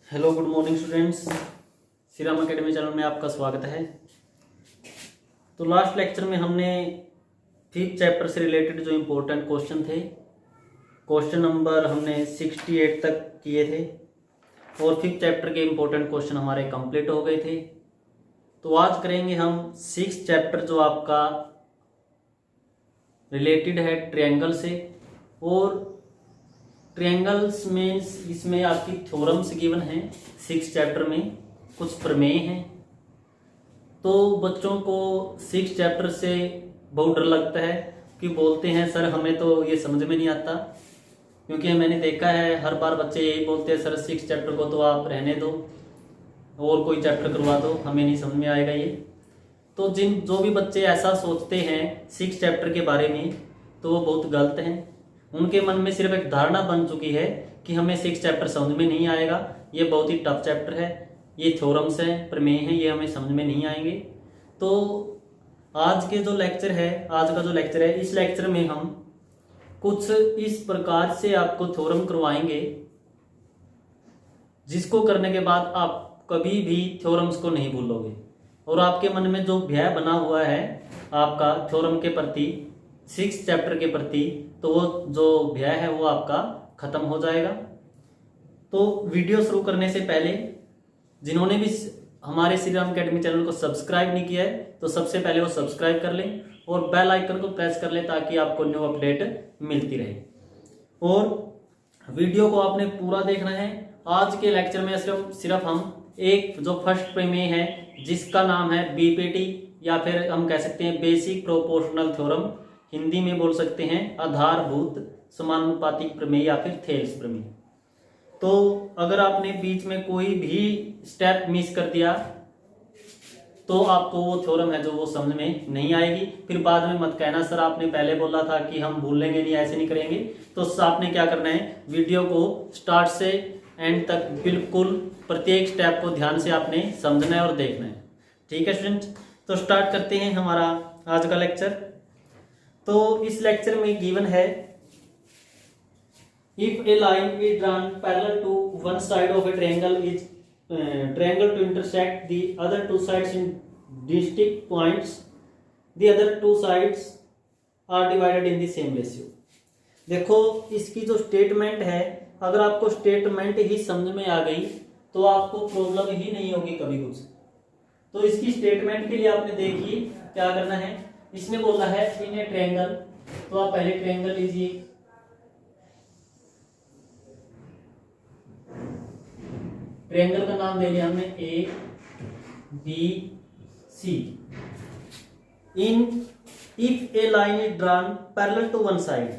Hello good morning students, Shri Ram academy channel में आपका स्वागत है। तो लास्ट लेक्चर में हमने फिफ्थ चैप्टर से रिलेटेड जो इम्पोर्टेंट क्वेश्चन थे, क्वेश्चन नंबर हमने 68 तक किए थे और फिफ्थ चैप्टर के इम्पोर्टेंट क्वेश्चन हमारे कंप्लीट हो गए थे। तो आज करेंगे हम सिक्स्थ चैप्टर जो आपका रिलेटेड है ट्रायंगल से। और ट्रायंगल्स मीन्स इसमें आपकी थ्योरम्स गिवन हैं, सिक्स चैप्टर में कुछ प्रमेय हैं। तो बच्चों को सिक्स चैप्टर से बहुत डर लगता है कि बोलते हैं सर हमें तो ये समझ में नहीं आता, क्योंकि मैंने देखा है हर बार बच्चे यही बोलते हैं सर सिक्स चैप्टर को तो आप रहने दो और कोई चैप्टर करवा दो, हमें नहीं समझ में आएगा ये। तो जो भी बच्चे ऐसा सोचते हैं सिक्स चैप्टर के बारे में तो वो बहुत गलत हैं। उनके मन में सिर्फ एक धारणा बन चुकी है कि हमें सिक्स चैप्टर समझ में नहीं आएगा, ये बहुत ही टफ चैप्टर है, ये थ्योरम्स हैं, प्रमेय हैं, ये हमें समझ में नहीं आएंगे। तो आज के जो लेक्चर है, आज का जो लेक्चर है, इस लेक्चर में हम कुछ इस प्रकार से आपको थ्योरम करवाएंगे जिसको करने के बाद आप कभी भी थ्योरम्स को नहीं भूलोगे और आपके मन में जो भय बना हुआ है आपका थ्योरम के प्रति, सिक्स चैप्टर के प्रति, तो वो जो भय है वो आपका खत्म हो जाएगा। तो वीडियो शुरू करने से पहले जिन्होंने भी हमारे श्री राम अकेडमी चैनल को सब्सक्राइब नहीं किया है तो सबसे पहले वो सब्सक्राइब कर लें और बेल आइकन को प्रेस कर लें ताकि आपको न्यू अपडेट मिलती रहे। और वीडियो को आपने पूरा देखना है। आज के लेक्चर में सिर्फ हम एक जो फर्स्ट प्रमेय है जिसका नाम है बीपीटी या फिर हम कह सकते हैं बेसिक प्रोपोर्शनल थ्योरम, हिंदी में बोल सकते हैं आधारभूत समानुपातिक प्रमेय या फिर थेल्स प्रमेय। तो अगर आपने बीच में कोई भी स्टेप मिस कर दिया तो आपको वो थ्योरम है जो वो समझ में नहीं आएगी। फिर बाद में मत कहना सर आपने पहले बोला था कि हम भूलेंगे नहीं, ऐसे नहीं करेंगे। तो आपने क्या करना है, वीडियो को स्टार्ट से एंड तक बिल्कुल प्रत्येक स्टेप को ध्यान से आपने समझना है और देखना है। ठीक है स्टूडेंट्स, तो स्टार्ट करते हैं हमारा आज का लेक्चर। तो इस लेक्चर में गिवन है if a line is drawn parallel to one side of a triangle to intersect the other two sides in distinct points, the other two sides are divided in the same ratio। देखो इसकी जो statement है, अगर आपको statement ही समझ में आ गई तो आपको प्रॉब्लम ही नहीं होगी कभी कुछ। तो इसकी स्टेटमेंट के लिए आपने देखिए क्या करना है। इसने बोला है इन ए ट्रायंगल, तो आप पहले ट्रायंगल लीजिए। ट्रायंगल का नाम दे लिया हमने A B C. In if a line is drawn parallel to one side,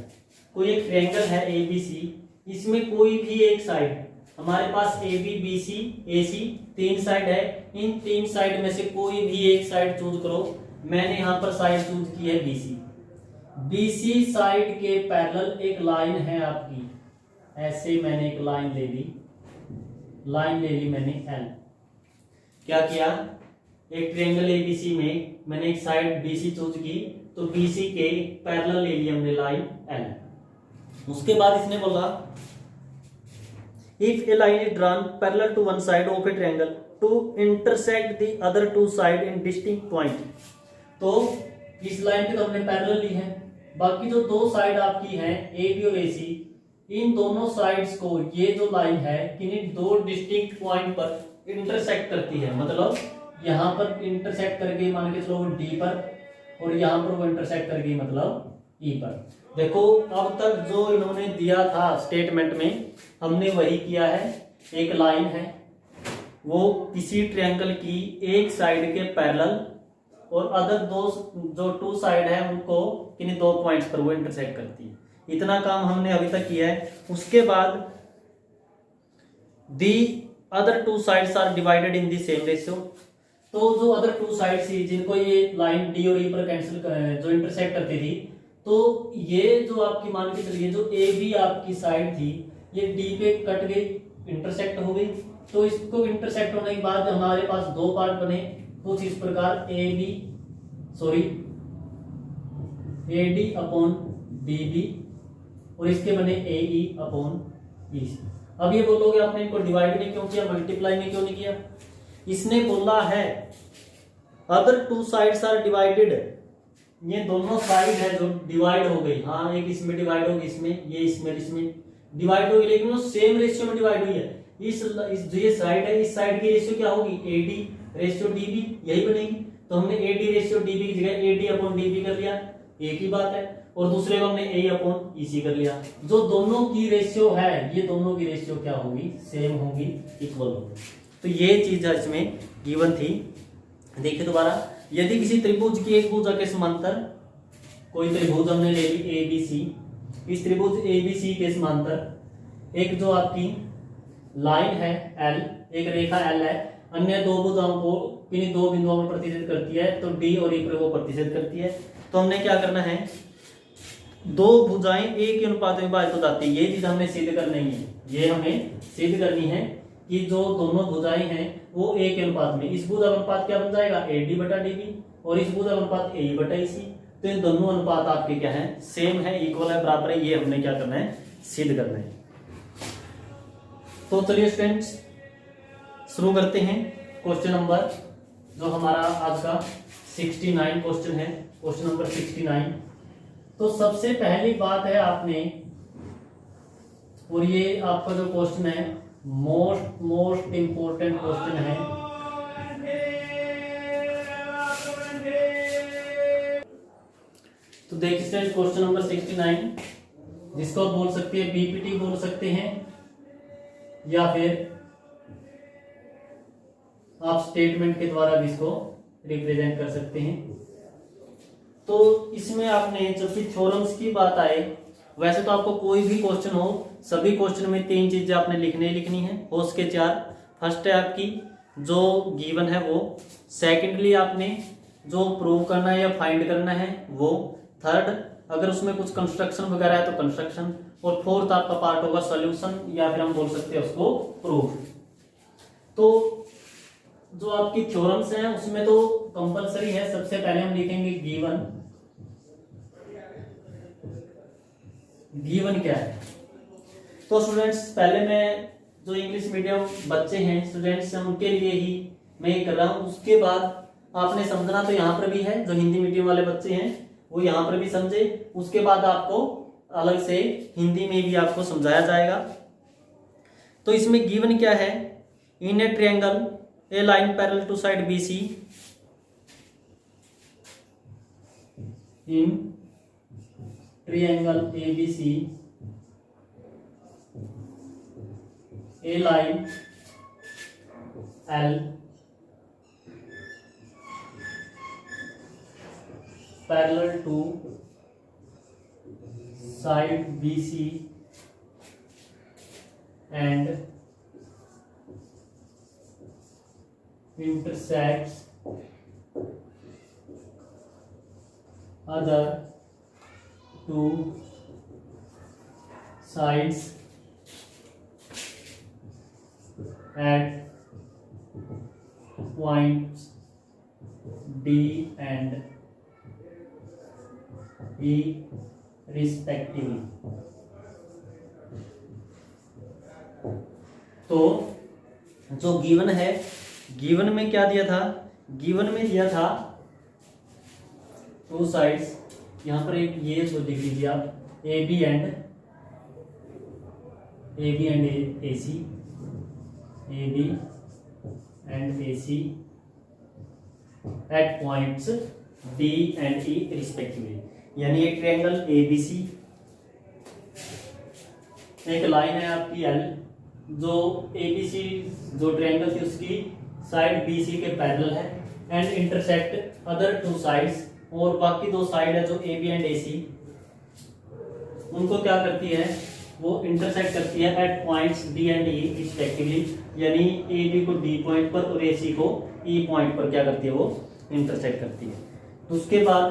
कोई एक ट्रायंगल है ए बी सी, इसमें कोई भी एक साइड, हमारे पास ए बी बी सी ए सी तीन साइड है, इन तीन साइड में से कोई भी एक साइड चूज करो। मैंने यहां पर साइड चूज की है बीसी। बीसी साइड के पैरेलल एक लाइन है आपकी, ऐसे मैंने एक लाइन ले ली, मैंने एल। क्या किया, एक ट्रायंगल एबीसी में मैंने एक साइड बीसी चूज की तो बीसी के पैरेलल ले ली हमने लाइन एल। उसके बाद इसने बोला if a line is drawn parallel to one side of a triangle to intersect the other two side in distinct point. तो इस लाइन पे तो हमने पैरेलल ली है, बाकी जो दो साइड आपकी हैं ए बी और ए सी, इन दोनों साइड्स को ये जो लाइन है किन्हीं दो डिस्टिंक्ट पॉइंट पर इंटरसेक्ट करती है। मतलब यहाँ पर इंटरसेक्ट करके मान के चलो डी पर, और यहाँ पर वो इंटरसेक्ट करके मतलब ई पर। देखो अब तक जो इन्होंने दिया था स्टेटमेंट में हमने वही किया है। एक लाइन है वो किसी ट्रायंगल की एक साइड के पैरेलल और अदर दो जो टू साइड है उनको किन्हीं दो पॉइंट्स पर वो इंटरसेक्ट करती है। इतना काम हमने अभी तक किया है। उसके बाद the other two sides are divided in the same ratio. तो जो अदर टू साइड्स थी जिनको ये लाइन डी और ई पर कैंसिल जो इंटरसेक्ट करती थी, तो ये जो आपकी मान के चलिए जो ए बी आपकी साइड थी ये डी पे कट गई, इंटरसेक्ट हो गई। तो इसको इंटरसेक्ट होने के बाद हमारे पास दो पार्ट बने कुछ इस प्रकार, A D upon D B और इसके बने ए ई अपॉन ई सी। अब ये बोलोगे आपने इनको डिवाइड में क्यों किया, मल्टीप्लाई में क्यों नहीं किया? इसने बोला है other two sides are divided, ये दोनों साइड है जो डिवाइड हो गई, हाँ एक इसमें डिवाइड होगी, इसमें ये इसमें डिवाइड होगी, लेकिन वो सेम रेशियो में डिवाइड हुई है। इस जो ये साइड है, इस साइड की रेशियो क्या होगी, एडी रेशियो डीबी, यही बनेगी। तो हमने एडी रेशियो डीबी की जगह एडी अपॉन डीबी कर लिया, एक ही बात है। और दूसरे को हमने ए अपॉन ईसी कर लिया। जो दोनों की रेशियो है, ये दोनों की रेशियो क्या होगी, सेम होगी, इक्वल होगी। तो ये चीज इसमें गिवन थी। देखिए दोबारा, यदि किसी त्रिभुज की एक भुजा के समांतर, कोई त्रिभुज हमने ले ली ए बी सी, इस त्रिभुज ए बी सी के समांतर एक जो आपकी लाइन है एल, एक रेखा एल है, अन्य दो भुजाओं को किन्हीं दो बिंदुओं पर प्रतिच्छेद करती है, तो डी और ई पर वो प्रतिच्छेद करती है। तो हमने क्या करना है, दो भुजाएं एक ही अनुपात में विभाजित हो जाती है, ये चीज हमें सिद्ध करनी है। ये हमें सिद्ध करनी है कि जो दोनों भुजाएं हैं वो एक अनुपात में, इस भुजा अनुपात क्या बन जाएगा, एडी बटा डीबी, और इस भुजा अनुपात ए बटा ईसी। तो इन दोनों अनुपात आपके क्या है, सेम है, इक्वल है, बराबर है। ये हमने क्या करना है, सिद्ध करना है। तो चलिए स्टूडेंट्स शुरू करते हैं। क्वेश्चन नंबर जो हमारा आज का 69 क्वेश्चन है, क्वेश्चन नंबर 69। तो सबसे पहली बात है आपने, और ये आपका जो क्वेश्चन है मोस्ट इंपोर्टेंट क्वेश्चन है। तो देखिए क्वेश्चन नंबर 69, जिसको आप बोल सकते हैं बीपीटी बोल सकते हैं, या फिर आप स्टेटमेंट के द्वारा भी इसको रिप्रेजेंट कर सकते हैं। तो इसमें आपने जब भी थ्योरम्स की बात आए, वैसे तो आपको कोई भी क्वेश्चन हो, सभी क्वेश्चन में 3 चीजें आपने लिखनी है, हो सके 4। फर्स्ट है आपकी जो गिवन है वो, सेकेंडली आपने जो प्रूव करना है या फाइंड करना है वो, थर्ड अगर उसमें कुछ कंस्ट्रक्शन वगैरह है तो कंस्ट्रक्शन, और फोर्थ आपका पार्ट होगा सॉल्यूशन, या फिर हम बोल सकते हैं उसको प्रूफ। तो जो आपकी थ्योरम्स हैं उसमें तो कंपलसरी है, सबसे पहले हम लिखेंगे गिवन क्या है। तो स्टूडेंट्स पहले मैं जो इंग्लिश मीडियम बच्चे हैं स्टूडेंट्स हैं उनके लिए ही मैं ये कर रहा हूं, उसके बाद आपने समझना तो यहाँ पर भी है, जो हिंदी मीडियम वाले बच्चे हैं वो यहाँ पर भी समझे, उसके बाद आपको अलग से हिंदी में भी आपको समझाया जाएगा। तो इसमें गिवन क्या है, in a triangle a line parallel to side B C, in triangle A B C a line L parallel to side B C and intersects other two sides at points D and E respectively। तो जो given है, given में क्या दिया था, given में दिया था टू साइड्स, यहां पर एक ये जो लिख लीजिए आप, A B and A C, A B and A C at points D and E respectively, यानी एक ट्रायंगल ए बी सी, एक लाइन है आपकी एल, जो ए बी सी जो ट्रायंगल थी उसकी साइड बी सी के पैरेलल है, and intersect other two sides, और बाकी दो साइड है जो ए बी एंड ए सी, उनको क्या करती है, वो इंटरसेक्ट करती है at points D and E respectively, यानी ए बी को डी पॉइंट पर और ए सी को ई पॉइंट पर क्या करती है, वो इंटरसेक्ट करती है। तो उसके बाद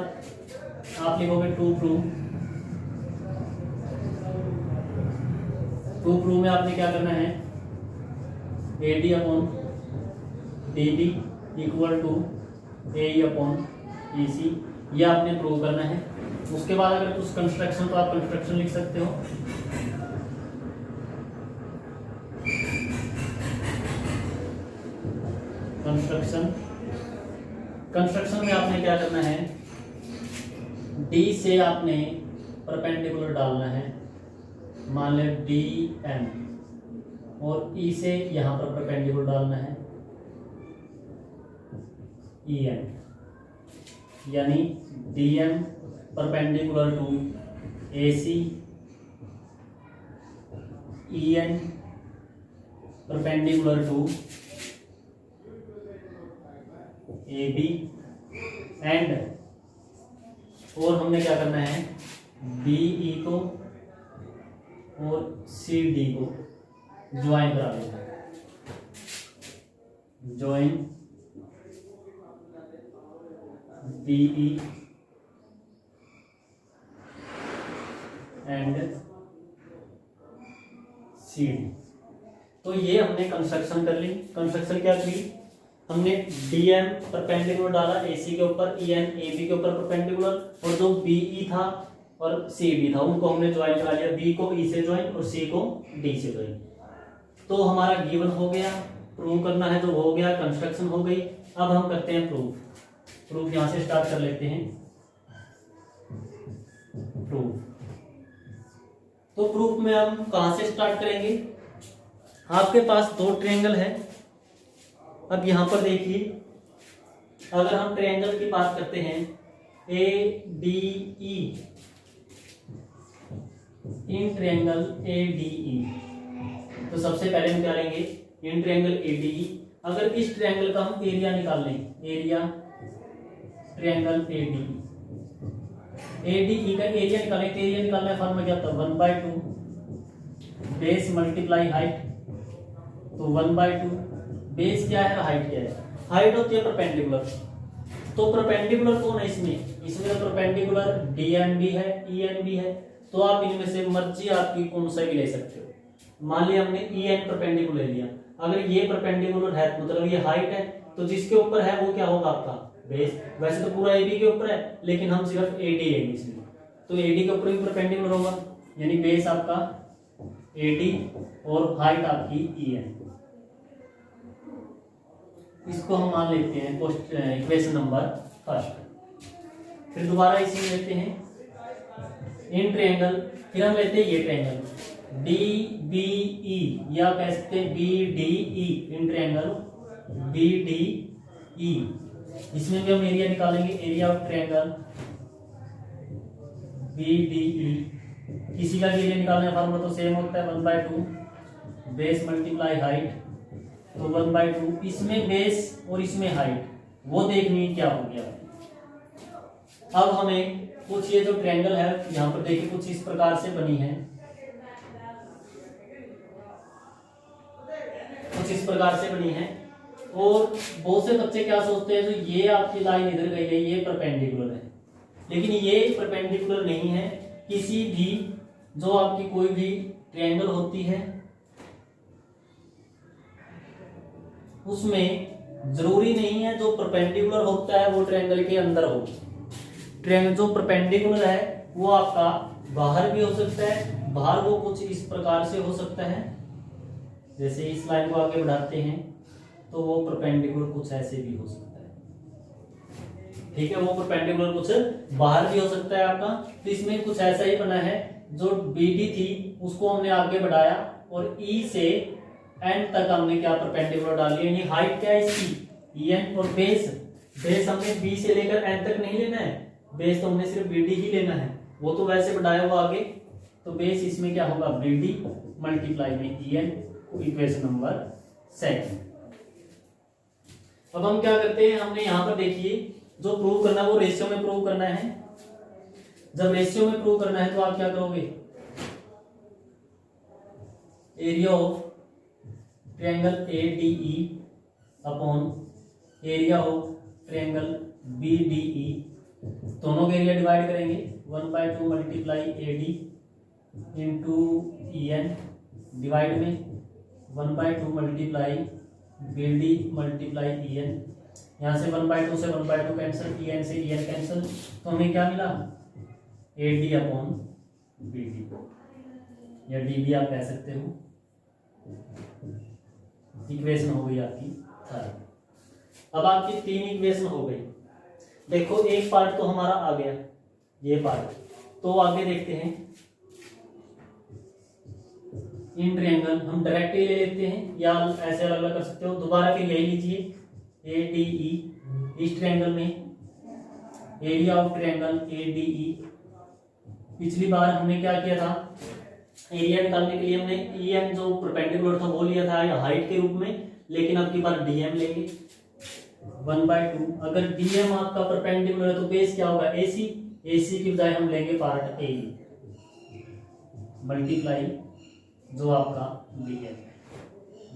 आप लिखोगे टू प्रूव में आपने क्या करना है, A D upon D B equal to A upon E C, ये आपने प्रूव करना है। उसके बाद अगर कुछ कंस्ट्रक्शन तो आप कंस्ट्रक्शन लिख सकते हो। कंस्ट्रक्शन में आपने क्या करना है, डी से आपने परपेंडिकुलर डालना है, मान ले डी एम, और ई से यहां पर परपेंडिकुलर डालना है ई एन, यानी D M perpendicular to A C, E N perpendicular to A B, and और हमने क्या करना है, बी ई को और सी डी को ज्वाइन करा देना है, join B E and C D. तो ये हमने कंस्ट्रक्शन कर ली। कंस्ट्रक्शन क्या की, हमने डी एम परपेंडिकुलर डाला ए सी के ऊपर, ई एन ए बी के ऊपर परपेंडिकुलर, और जो बी ई था और सी डी था उनको हमने ज्वाइन करा लिया, बी को ई से ज्वाइन और सी को डी से ज्वाइन। तो हमारा गिवन हो गया, प्रूव करना है जो हो गया, कंस्ट्रक्शन हो गई। अब हम करते हैं प्रूफ। प्रूफ यहां से स्टार्ट कर लेते हैं। प्रूफ, तो प्रूफ में हम कहां से स्टार्ट करेंगे, आपके पास दो ट्रायंगल है। अब यहां पर देखिए, अगर हम ट्रायंगल की बात करते हैं ए D E, in triangle A D ई, तो सबसे पहले हम क्या लेंगे, इन ट्रायंगल ए डी ई। अगर इस ट्रायंगल का हम एरिया निकाल लें, एरिया ट्रायंगल ए डी ई का एरिया निकालें, तो एरिया निकालना है, फॉर्मूला क्या था, 1/2 बेस मल्टीप्लाई हाइट। तो 1/2 बेस क्या है, हाइट क्या है, हाइट होती है परपेंडिकुलर। तो परपेंडिकुलर कौन है इसमें, इसमें तो परपेंडिकुलर डी एन भी है, ई एन भी है। तो आप इनमें से मर्जी आपकी कौन सा भी ले सकते हो। मान लिया हमने ई एन परपेंडिकुलर ले लिया, अगर ये परपेंडिकुलर है मतलब ये हाइट है, तो जिसके ऊपर है वो क्या होगा आपका बेस। वैसे तो पूरा एबी के ऊपर है, लेकिन हम सिर्फ एडी लेंगे इसमें, तो एडी के ऊपर भी परपेंडिकुलर होगा, यानी बेस आपका एडी और हाइट आपकी ई एन। इसको हम मान लेते हैं इक्वेशन नंबर फर्स्ट। फिर दोबारा इसी में लेते हैं इन ट्रायंगल, फिर हम लेते हैं ये ट्रायंगल डी बी ई, या कह सकते हैं B D E, in triangle B D E. इसमें भी हम एरिया निकालेंगे, area of triangle B D E. किसी का एरिया निकालने का फॉर्मूला तो सेम होता है, 1/2 बेस मल्टीप्लाई हाइट। तो 1/2, इसमें बेस और इसमें हाइट, वो देखनी क्या हो गया। अब हमें कुछ ये जो ट्रायंगल है यहाँ पर देखिए कुछ इस प्रकार से बनी है, कुछ इस प्रकार से बनी है। और बहुत से बच्चे क्या सोचते हैं, जो ये आपकी लाइन इधर गई है ये परपेंडिकुलर है, लेकिन ये परपेंडिकुलर नहीं है। किसी भी जो आपकी कोई भी ट्रायंगल होती है उसमें जरूरी नहीं है जो परपेंडिकुलर होता है वो ट्रायंगल के अंदर हो। ट्रायंगल जो परपेंडिकुलर है वो आपका बाहर भी हो सकता है, बाहर वो कुछ इस प्रकार से हो सकता है, जैसे इस लाइन को आगे बढ़ाते हैं तो वो परपेंडिकुलर कुछ ऐसे भी हो सकता है, ठीक है। वो परपेंडिकुलर कुछ बाहर भी हो सकता है आपका। तो इसमें कुछ ऐसा ही बना है, जो बीडी थी उसको हमने आगे बढ़ाया और ई से एन तक हमने क्या परपेंडिकुलर डाल लिया, यानी हाइट क्या है इसकी ई एन, और बेस हमने बी से लेकर एन तक नहीं लेना है, बेस तो हमने सिर्फ बीडी ही लेना है, वो तो वैसे बढ़ाया हुआ आगे। तो बेस इसमें क्या होगा, बीडी मल्टीप्लाई में E N, equation number second. अब हम क्या करते हैं, हमने यहां पर देखिए जो प्रूव करना है वो रेशियो में प्रूव करना है। जब रेशियो में प्रूव करना है तो आप क्या करोगे, area of triangle A D E upon area of triangle B D E, दोनों के एरिया डिवाइड करेंगे, 1/2 multiply A D into E N, divide में 1/2 multiply B D multiply E N. यहाँ से 1/2 से 1/2 कैंसिल, ई एन से E N cancel, तो हमें क्या मिला, A D upon B D, या डी बी आप कह सकते हो। इक्वेशन हो गई आपकी थर्ड। अब आपकी 3 इक्वेशन हो गई। देखो एक पार्ट तो हमारा आ गया, ये पार्ट। तो आगे देखते हैं। इन ट्रायंगल हम डायरेक्टली ले लेते हैं या ऐसे अलग अलग कर सकते हो। दोबारा फिर यही लीजिए ADE। इस ट्रायंगल में एरिया ऑफ ट्रायंगल ADE। पिछली बार हमने क्या किया था, एरिया निकालने के लिए हमने EM जो परपेंडिकुलर था वो लिया था या हाइट के रूप में, लेकिन अब की बार DM लेंगे 1/2। अगर DM आपका परपेंडिकुलर है तो बेस क्या होगा AC। AC की बजाय हम लेंगे पार्ट AE मल्टीप्लाई जो आपका DM।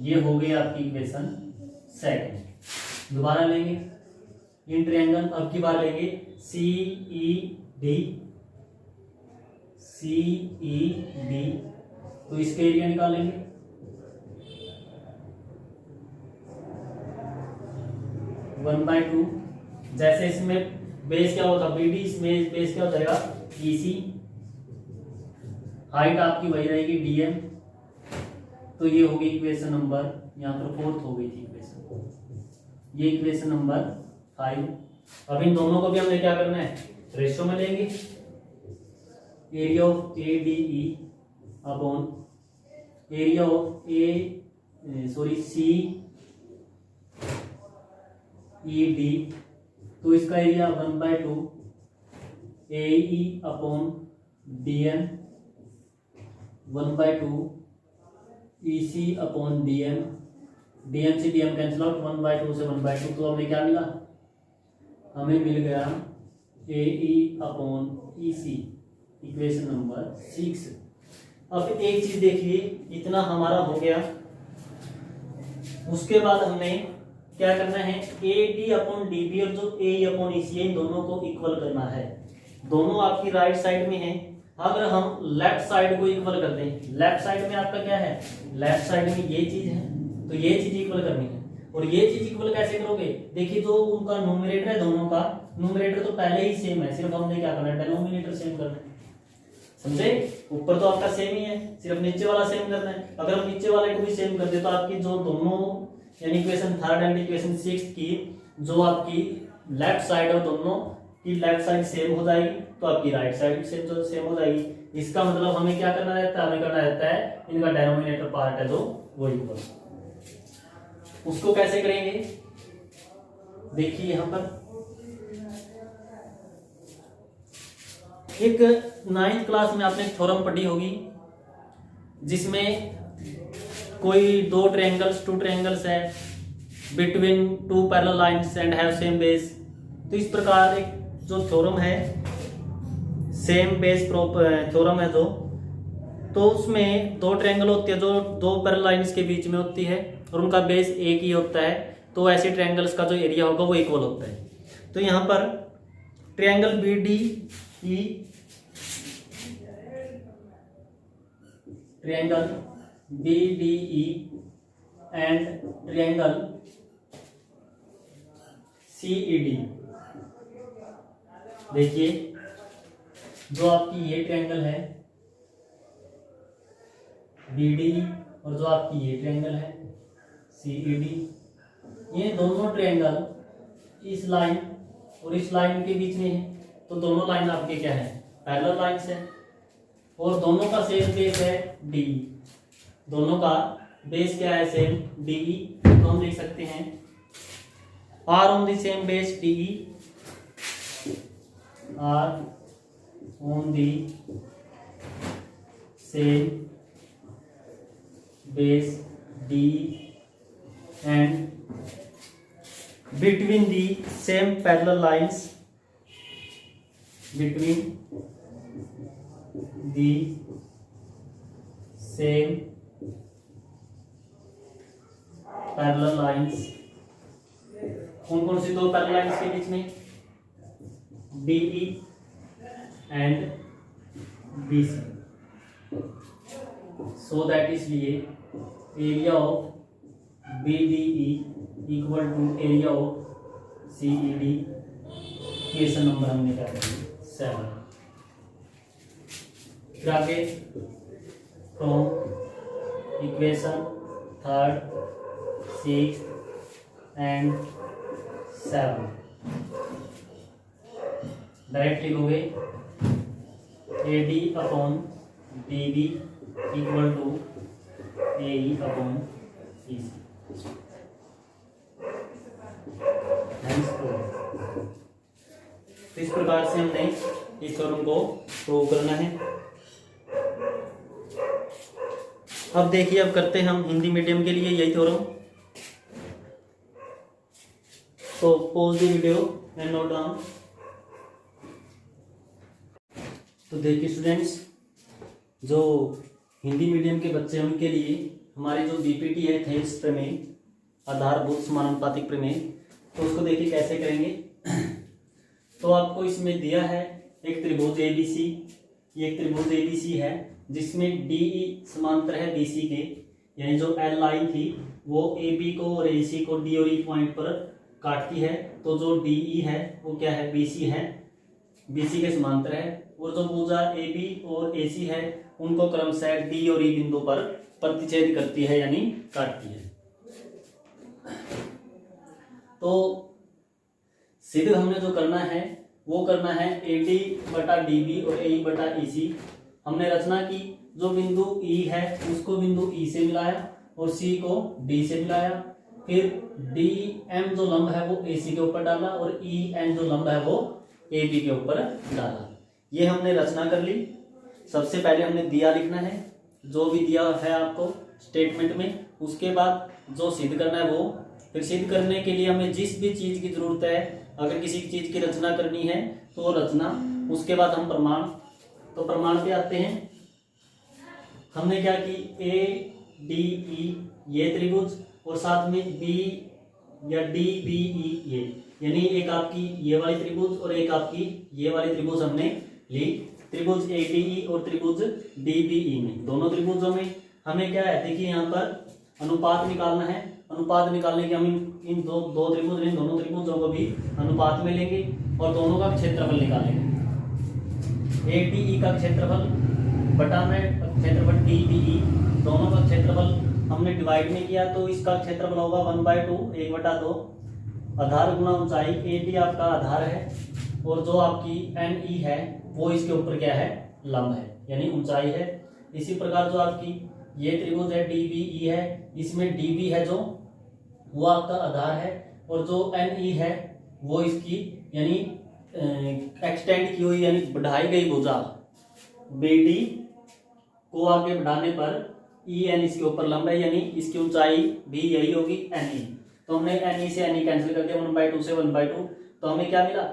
ये हो गई आपकी इक्वेशन सेकंड। दोबारा लेंगे इन ट्रायंगल, अब की बार लेंगे CED। तो इसके एरिया निकालेंगे 1/2। जैसे इसमें बेस क्या होता BD, इसमें बेस क्या हो जाएगा EC। हाइट आपकी वही रहेगी DM। तो ये होगी इक्वेशन नंबर, यहाँ पर 4th हो गई थी इक्वेशन। ये इक्वेशन नंबर 5। अब इन दोनों को भी हमने क्या करना है, रेशियो में लेंगे। Area of ADE upon area of CED। तो इसका area 1/2 AE upon DM 1/2 EC upon DM। DM से DM कैंसिल आउट, 1/2 से 1/2। तो हमें क्या मिला, हमें मिल गया AE upon EC, equation number 6। अब एक चीज देखिए, इतना हमारा हो गया। उसके बाद हमने क्या करना है, AD अपॉन DB और जो AE अपॉन EC है इन दोनों को इक्वल करना है। दोनों आपकी राइट साइड में है। अगर हम लेफ्ट साइड को इक्वल कर दें, लेफ्ट साइड में आपका क्या है, लेफ्ट साइड में ये चीज है, तो ये चीज इक्वल करनी है। और ये चीज इक्वल कैसे करोगे, देखिए जो उनका न्यूमरेटर है, दोनों का न्यूमरेटर तो पहले ही सेम है, सिर्फ हमने क्या करना है, डिनोमिनेटर सेम करना है। समझे, ऊपर तो आपका सेम ही है, सिर्फ नीचे वाला सेम करना है। अगर हम नीचे वाले को भी सेम कर दे तो आपकी जो दोनों यानी equation 3rd and equation 6th की जो आपकी लेफ्ट साइड है दोनों की लेफ्ट साइड सेम हो जाएगी, तो आपकी राइट साइड सेम हो जाएगी। इसका मतलब हमें क्या करना रहता है, हमें करना रहता है इनका डिनोमिनेटर पार्ट है जो वो इक्वल। उसको कैसे करेंगे, देखिए यहां पर एक 9th क्लास में आपने थ्योरम पढ़ी होगी जिसमें कोई टू ट्रायंगल्स है between 2 parallel lines and have same base. तो इस प्रकार एक जो थ्योरम है, सेम बेस थ्योरम है जो, तो उसमें 2 ट्रायंगल होती है जो 2 पैरेलल लाइंस के बीच में होती है और उनका बेस एक ही होता है। तो ऐसे ट्रायंगल्स का जो एरिया होगा वो इक्वल होता है। तो यहाँ पर triangle BDE and triangle CED। देखिए जो आपकी ये ट्रायंगल है BDE और जो आपकी ये ट्रायंगल है CED, ये दोनों ट्रायंगल इस लाइन और इस लाइन के बीच में है। तो दोनों लाइन आपके क्या है, पैरेलल लाइंस है और दोनों का सेम बेस है DE। दोनों का बेस क्या है, सेम DE। तो हम लिख सकते हैं R on the same base DE, R on the same base DE and between the same parallel lines, between the same parallel lines. कौन कौन सी 2 पैरेलल लाइंस के बीच में, BE and BC। So that इसलिए area of BDE equal to area of CED। Question number हमने क्या किया 7। फिर आगे from equation 3rd 6th and 7 direct लिखोगे AD upon DB equal to AE upon EC। तो इस प्रकार से हमने इस थ्योरम को प्रूव करना है। अब देखिए, अब करते हैं हम हिंदी मीडियम के लिए यही थ्योरम। तो pause the video and note down. तो देखिए स्टूडेंट्स, जो हिंदी मीडियम के बच्चे हैं उनके लिए हमारी जो बीपीटी है थेल्स प्रमेय, आधारभूत समानुपातिक प्रमेय, तो उसको देखिए कैसे करेंगे। तो आपको इसमें दिया है एक त्रिभुज ABC। ये एक त्रिभुज ABC है जिसमें DE समांतर है BC के, यानी जो L लाइन थी वो AB को और AC को D और E पॉइंट पर काटती है। तो जो DE है वो क्या है, BC है, BC के समांतर है। और जो भुजा AB और AC है उनको क्रमशः D और E बिंदु पर प्रतिच्छेद करती है, यानी काटती है। तो सिद्ध हमने जो करना है वो करना है AD बटा DB और AE बटा EC। हमने रचना की, जो बिंदु E है उसको बिंदु E से मिलाया और C को D से मिलाया। फिर DM जो लंब है वो AC के ऊपर डाला और EN जो लंब है वो AB के ऊपर डाला। ये हमने रचना कर ली। सबसे पहले हमने दिया लिखना है, जो भी दिया है आपको स्टेटमेंट में। उसके बाद जो सिद्ध करना है वो, फिर सिद्ध करने के लिए हमें जिस भी चीज की जरूरत है, अगर किसी चीज की रचना करनी है तो वो रचना, उसके बाद हम प्रमाण। तो प्रमाण पे आते हैं। हमने क्या की, ADE ये त्रिभुज और साथ में B या DBE ये, यानी एक आपकी ये वाली त्रिभुज और एक आपकी ये वाली त्रिभुज हमने ली। त्रिभुज ADE और त्रिभुज DBE में, दोनों त्रिभुजों में हमें क्या है, देखिए यहाँ पर अनुपात निकालना है। अनुपात निकालने के हम इन दो त्रिभुज, इन दोनों त्रिभुजों को भी अनुपात में लेंगे और दोनों का क्षेत्रफल निकालेंगे। ADE का क्षेत्रफल बटा में क्षेत्रफल DBE, दोनों का क्षेत्रफल हमने डिवाइड में किया तो इसका क्षेत्रफल होगा 1/2, 1/2। आधार गुना ऊंचाई, AD आपका आधार है और जो आपकी NE है वो इसके ऊपर क्या है, लंब है, यानी ऊंचाई है। इसी प्रकार जो आपकी ये त्रिभुज है DBE है, इसमें DB है जो वो आपका आधार है और जो NE है वो इसकी यानी एक्सटेंड की हुई यानी बढ़ाई गई भुजा BD को आगे बढ़ाने पर EN इसके ऊपर लंब है, यानी इसकी ऊंचाई भी यही होगी NE। तो हमने NE से NE कैंसिल कर दिया, 1/2 से 1/2। तो हमें क्या मिला,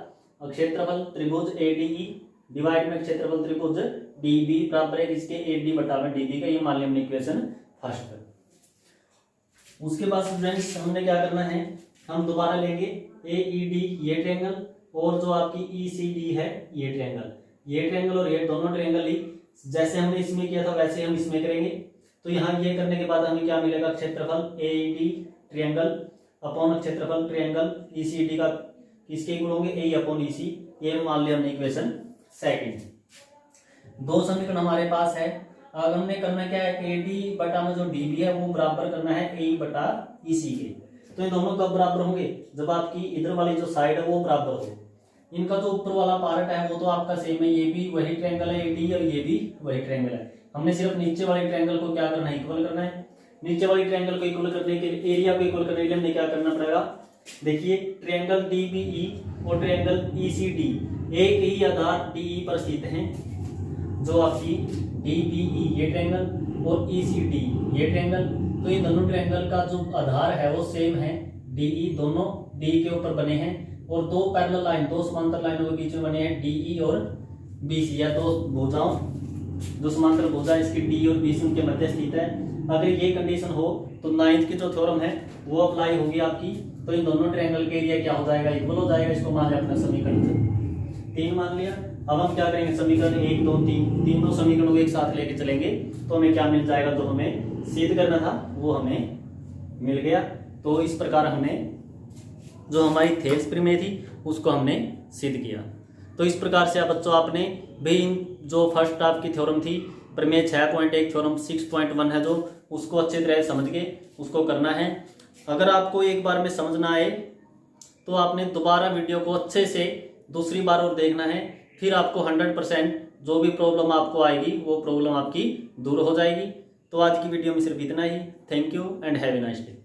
क्षेत्रफल त्रिभुज ADE डिवाइड में क्षेत्रफल त्रिभुज DB बराबर है इसके AD बटा में DB का। ये मान लिया हमने इक्वेशन फर्स्ट। उसके बाद स्टूडेंट्स हमने क्या करना है, हम दोबारा लेंगे AED ये ट्रायंगल और जो आपकी ECD है ये ट्रायंगल। ये ट्रायंगल और ये दोनों ट्रायंगल ही जैसे हमने इसमें किया था वैसे हम इसमें करेंगे। तो यहाँ ये करने के बाद हमें क्या मिलेगा, क्षेत्रफल AED ट्रायंगल अपॉन क्षेत्रफल ट्रायंगल ECD का किसके इक्वल होंगे, AE अपॉन EC। ये मान लिया हमने इक्वेशन सेकंड। दो समीकरण हमारे पास है। अब हमने करना क्या है, AD बटा में जो DB है वो बराबर करना है AE बटा EC के। तो ये दोनों कब बराबर होंगे, जब आपकी इधर वाली जो साइड है वो बराबर हो। इनका जो ऊपर वाला पार्ट है वो तो आपका सेम है, ये भी वही ट्रायंगल है AD और ये भी वही ट्रायंगल है। हमने सिर्फ नीचे वाले ट्रायंगल को क्या करना है, इक्वल करना है। नीचे वाली ट्रायंगल को इक्वल करने के लिए, एरिया को इक्वल करने के लिए हमें क्या करना पड़ेगा, देखिए ट्रायंगल DBE और ट्रायंगल ECD एक ही आधार DE पर स्थित हैं। जो आपकी DBE ये ट्रायंगल और ECD ये ट्रायंगल, तो ये दोनों ट्रायंगल का जो आधार है वो सेम है, DE दोनों D के ऊपर बने हैं और दो पैरेलल लाइन, दो समांतर लाइनों के बीच में बने हैं DE और BC, या दो भुजाओं, जो समांतर भुजा इसकी D और BC उनके मध्य स्थित है। अगर ये कंडीशन हो तो 9th की जो थ्योरम है वो अप्लाई होगी आपकी। तो इन दोनों ट्रायंगल के एरिया क्या हो जाएगा, इक्वल हो जाएगा। इसको मान लिया अपना समीकरण 3 मान लिया। अब हम क्या करेंगे, समीकरण 1 2 3 तीनों समीकरणों को एक साथ लेके चलेंगे तो हमें क्या मिल जाएगा, जो हमें सिद्ध करना था वो हमें मिल गया। तो इस प्रकार हमने जो हमारी थेल्स प्रमेय थी उसको हमने सिद्ध किया। तो इस प्रकार से आप बच्चों आपने भी जो फर्स्ट आपकी थ्योरम थी प्रमेय 6.1 थ्योरम 6.1 है जो, उसको अच्छी तरह समझ के उसको करना है। अगर आपको एक बार में समझ ना आए तो आपने दोबारा वीडियो को अच्छे से दूसरी बार और देखना है, फिर आपको 100% जो भी प्रॉब्लम आपको आएगी वो प्रॉब्लम आपकी दूर हो जाएगी। तो आज की वीडियो में सिर्फ इतना ही। Thank you and have a nice day.